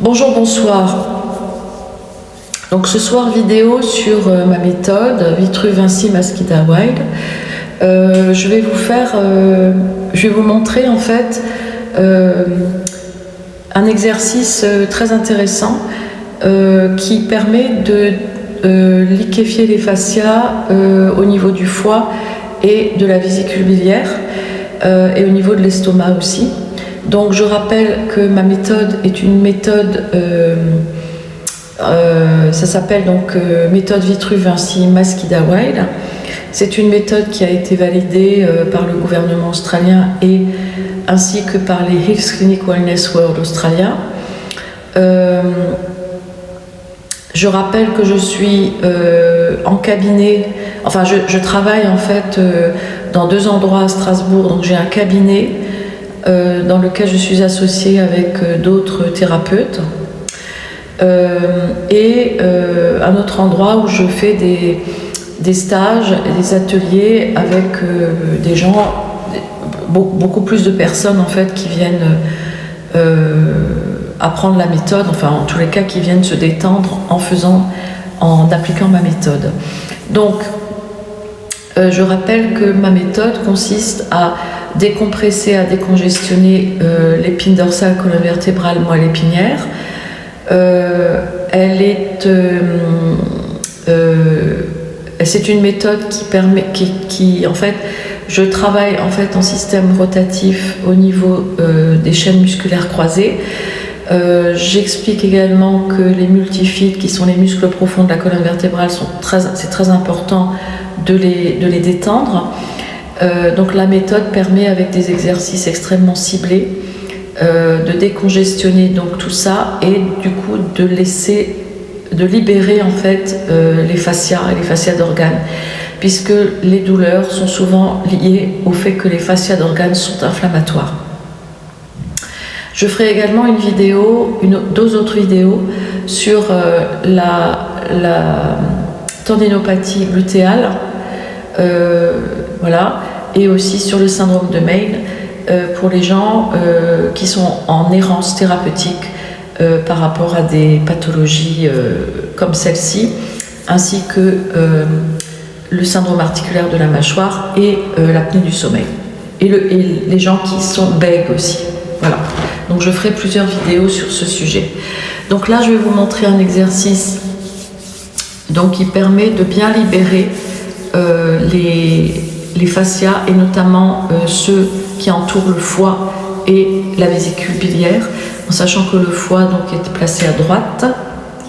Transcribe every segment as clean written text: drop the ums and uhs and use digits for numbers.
Bonjour, bonsoir. Donc ce soir vidéo sur ma méthode Vitruve-Vinci Mesquida Wild. Je vais vous montrer en fait un exercice très intéressant qui permet de liquéfier les fascias au niveau du foie et de la vésicule biliaire et au niveau de l'estomac aussi. Donc je rappelle que ma méthode est une méthode, ça s'appelle donc méthode Vitruve-Vinci Mesquida Wild. C'est une méthode qui a été validée par le gouvernement australien et ainsi que par les Hills Clinic Wellness World australiens. Je rappelle que je suis en cabinet, enfin je travaille en fait dans 2 endroits à Strasbourg, donc j'ai un cabinet dans lequel je suis associée avec d'autres thérapeutes et un autre endroit où je fais des stages et des ateliers avec des gens, beaucoup plus de personnes en fait qui viennent apprendre la méthode, enfin en tous les cas qui viennent se détendre en appliquant ma méthode. Donc je rappelle que ma méthode consiste à décompresser, à décongestionner l'épine dorsale, colonne vertébrale, moelle épinière. C'est une méthode qui permet, en fait, je travaille en fait en système rotatif au niveau des chaînes musculaires croisées. J'explique également que les multifid, qui sont les muscles profonds de la colonne vertébrale, c'est très important de les détendre. Donc la méthode permet avec des exercices extrêmement ciblés de décongestionner donc tout ça et du coup de libérer en fait les fascias et les fascias d'organes, puisque les douleurs sont souvent liées au fait que les fascias d'organes sont inflammatoires. Je ferai également une vidéo, 2 autres vidéos sur la tendinopathie glutéale, voilà, et aussi sur le syndrome de Main pour les gens qui sont en errance thérapeutique par rapport à des pathologies comme celle-ci, ainsi que le syndrome articulaire de la mâchoire et l'apnée du sommeil, et les gens qui sont bègues aussi. Voilà. Donc je ferai plusieurs vidéos sur ce sujet. Donc là, je vais vous montrer un exercice donc, qui permet de bien libérer les fascias et notamment ceux qui entourent le foie et la vésicule biliaire, en sachant que le foie donc, est placé à droite,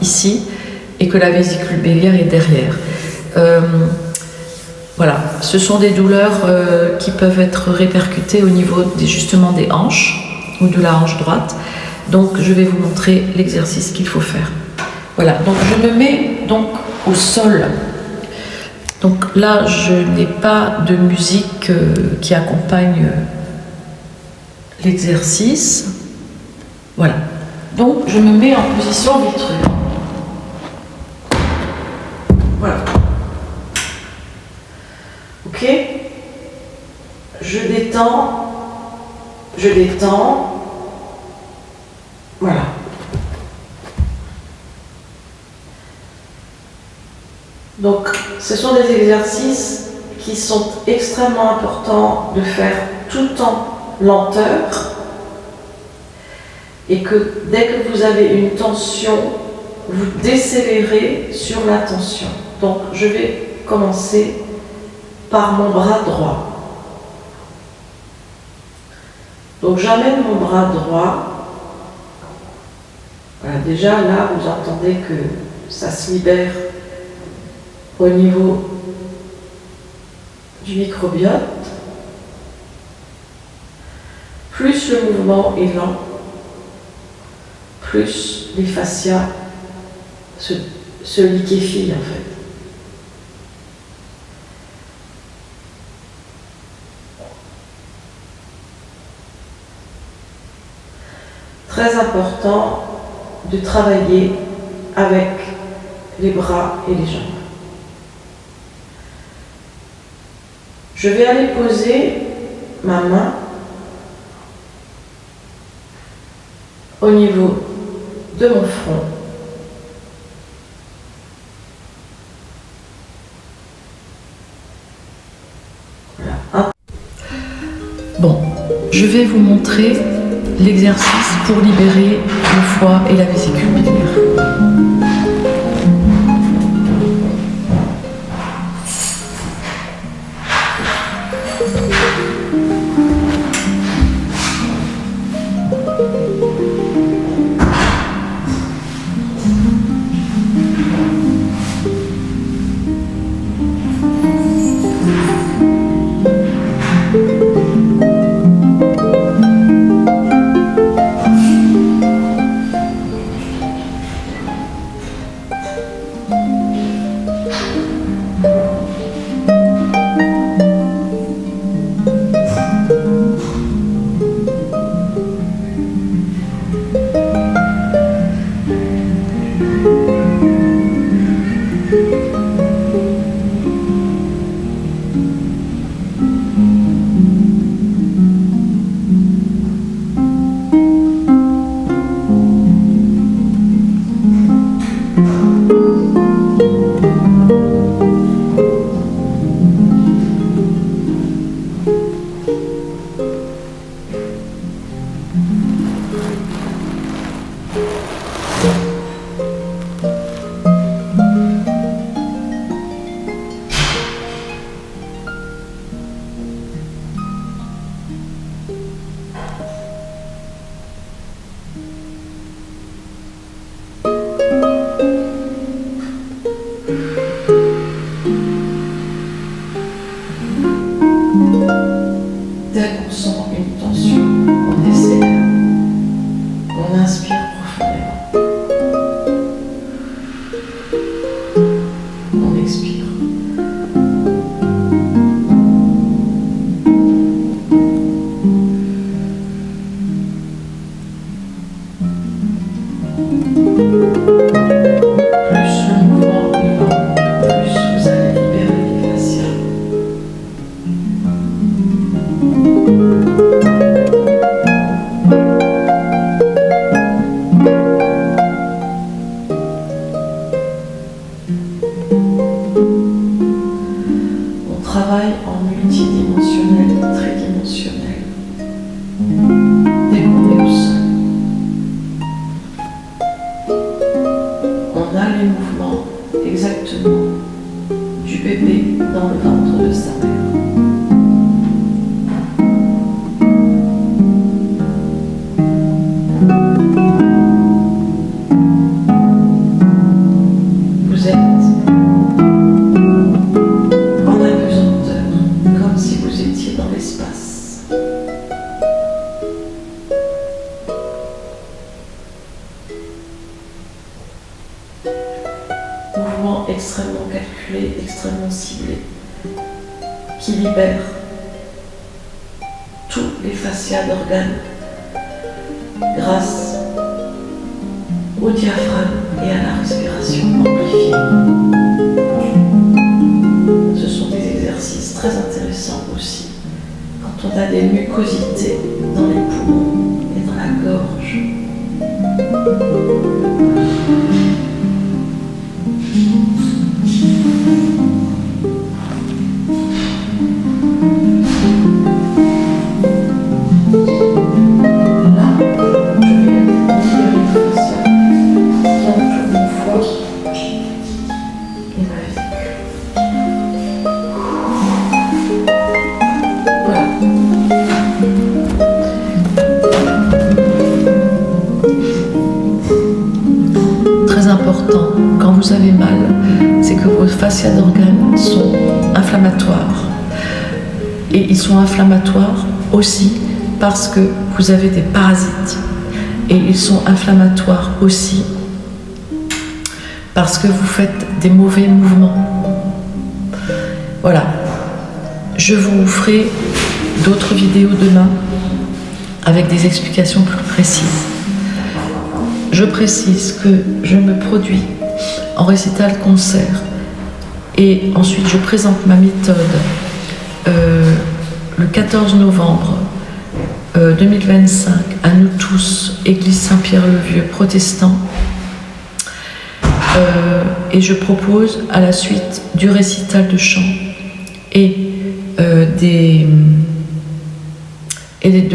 ici, et que la vésicule biliaire est derrière. Voilà, ce sont des douleurs qui peuvent être répercutées au niveau justement des hanches ou de la hanche droite. Donc je vais vous montrer l'exercice qu'il faut faire. Voilà, donc je me mets donc au sol. Donc là, je n'ai pas de musique qui accompagne l'exercice. Voilà. Donc je me mets en position Vitruve. Voilà. Ok. Je détends. Voilà. Donc, ce sont des exercices qui sont extrêmement importants de faire tout en lenteur et que dès que vous avez une tension, vous décélérez sur la tension. Donc, je vais commencer par mon bras droit. Donc, j'amène mon bras droit. Voilà, déjà là, vous entendez que ça se libère au niveau du microbiote. Plus le mouvement est lent, plus les fascias se liquéfient en fait. Très important de travailler avec les bras et les jambes. Je vais aller poser ma main au niveau de mon front. Voilà. Bon, je vais vous montrer l'exercice pour libérer le foie et la vésicule biliaire. Dès qu'on sent une tension, on desserre, on inspire profondément, on expire. Plus le mouvement est lent, plus vous allez libérer les fascias. On travaille en multidimensionnel, tridimensionnel. Dès qu'on est au sol, on a les mouvements exactement du bébé dans le ventre de sa mère. Vous êtes en apesanteur, comme si vous étiez dans l'espace. Mouvement extrêmement calculé, extrêmement ciblé, qui libère tous les fascias d'organes grâce au diaphragme et à la respiration amplifiée. Ce sont des exercices très intéressants aussi quand on a des mucosités dans les poumons et dans la gorge. Important quand vous avez mal, c'est que vos fascias d'organes sont inflammatoires. Et ils sont inflammatoires aussi parce que vous avez des parasites. Et ils sont inflammatoires aussi parce que vous faites des mauvais mouvements. Voilà. Je vous ferai d'autres vidéos demain avec des explications plus précises. Je précise que je me produis en récital concert et ensuite je présente ma méthode le 14 novembre 2025, à nous tous, Église Saint-Pierre-le-Vieux, protestants. Et je propose, à la suite du récital de chant et de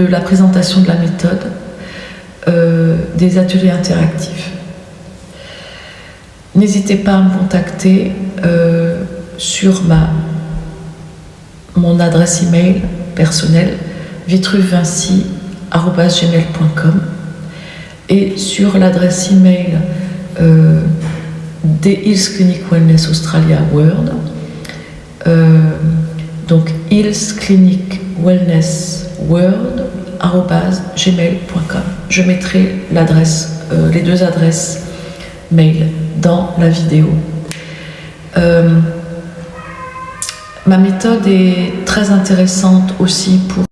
la présentation de la méthode, des ateliers interactifs. N'hésitez pas à me contacter sur mon adresse email personnelle vitruvinci@gmail.com et sur l'adresse email des Hills Clinic Wellness Australia World, donc Hills Clinic Wellness World@gmail.com. Je mettrai les deux adresses mail dans la vidéo. Ma méthode est très intéressante aussi pour